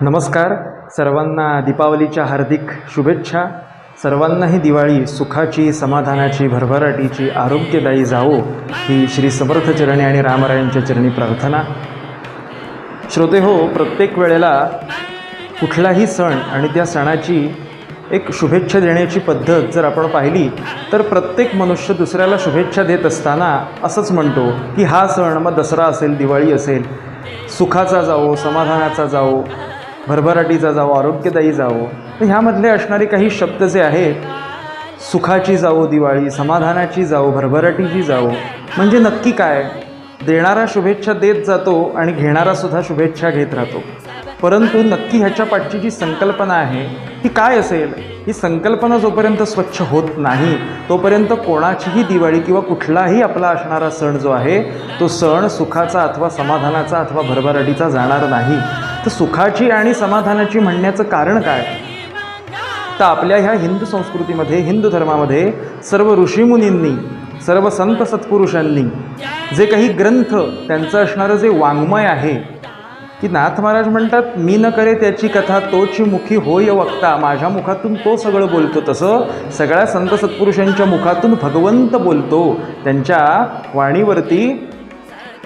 नमस्कार. सर्वांना दीपावलीच्या हार्दिक शुभेच्छा. सर्वांनाही दिवाळी सुखाची, समाधानाची, भरभराटीची, आरोग्यदायी जावो ही श्री समर्थ चरणी आणि रामरायांच्या चरणी प्रार्थना. श्रोते हो, प्रत्येक वेळेला कुठलाही सण आणि त्या सणाची एक शुभेच्छा देण्याची पद्धत जर आपण पाहिली तर प्रत्येक मनुष्य दुसऱ्याला शुभेच्छा देत असताना असंच म्हणतो की हा सण, मग दसरा असेल, दिवाळी असेल, सुखाचा जावो, समाधानाचा जावो, भरभराटीचा जावो, आरोग्यदायी जावो. तर ह्यामधले असणारे काही शब्द जे आहेत, सुखाची जावो दिवाळी, समाधानाची जावो, भरभराटीची जावो, म्हणजे नक्की काय? देणारा शुभेच्छा देत जातो आणि घेणारासुद्धा शुभेच्छा घेत राहतो. परंतु नक्की ह्याच्या पाठची जी संकल्पना आहे ती काय असेल? ही संकल्पना जोपर्यंत स्वच्छ होत नाही तोपर्यंत कोणाचीही दिवाळी किंवा कुठलाही आपला असणारा सण जो आहे तो सण सुखाचा अथवा समाधानाचा अथवा भरभराटीचा जाणार नाही. तर सुखाची आणि समाधानाची म्हणण्याचं कारण काय? तर आपल्या ह्या हिंदू संस्कृतीमध्ये, हिंदू धर्मामध्ये सर्व ऋषीमुनींनी, सर्व संत सत्पुरुषांनी जे काही ग्रंथ, त्यांचं असणारं जे वाङ्मय आहे की नाथ महाराज म्हणतात, मी न करे त्याची कथा तोची मुखी होय वक्ता. माझ्या मुखातून तो सगळं बोलतो, तसं सगळ्या संत सत्पुरुषांच्या मुखातून भगवंत बोलतो. त्यांच्या वाणीवरती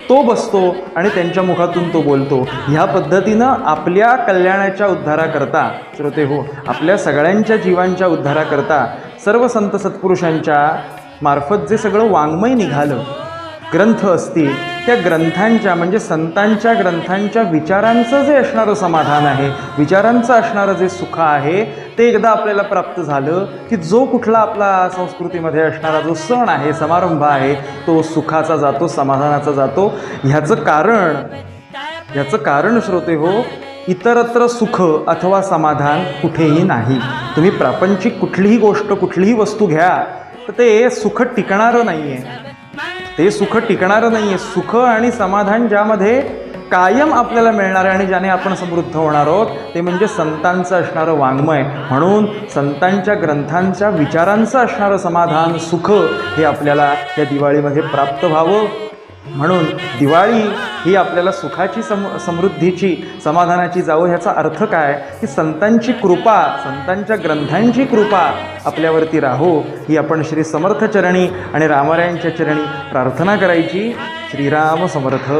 तो बसतो आणि त्यांच्या मुखातून तो बोलतो. ह्या पद्धतीनं आपल्या कल्याणाच्या उद्धाराकरता, श्रोते हो, आपल्या सगळ्यांच्या जीवांच्या उद्धाराकरता सर्व संत सत्पुरुषांच्या मार्फत जे सगळं वाङ्मय निघालं, ग्रंथ असतील, त्या ग्रंथांच्या म्हणजे संतांच्या ग्रंथांच्या विचारांचं जे असणारं समाधान आहे, विचारांचं असणारं जे सुख आहे, ते एकदा आपल्याला प्राप्त झालं की जो कुठला आपला संस्कृतीमध्ये असणारा जो सण आहे, समारंभ आहे, तो सुखाचा जातो, समाधानाचा जातो. ह्याचं कारण श्रोते हो, इतरत्र सुख अथवा समाधान कुठेही नाही. तुम्ही प्रापंचिक कुठलीही गोष्ट, कुठलीही वस्तू घ्या, तर ते सुख टिकणारं नाही आहे. ते सुख टिकणारं नाही आहे. सुख आणि समाधान ज्यामध्ये कायम आपल्याला मिळणार आहे आणि ज्याने आपण समृद्ध होणार आहोत, ते म्हणजे संतांचं असणारं वाङ्मय. म्हणून संतांच्या ग्रंथांच्या विचारांचं असणारं समाधान, सुख हे आपल्याला या दिवाळीमध्ये प्राप्त व्हावं. म्हणून दिवाळी ही आपल्याला सुखाची, समृद्धीची, समाधानाची जावो. ह्याचा अर्थ काय की संतांची कृपा, संतांच्या ग्रंथांची कृपा आपल्यावरती राहो, ही आपण श्री समर्थ चरणी आणि रामरायांच्या चरणी प्रार्थना करायची. श्रीराम समर्थ.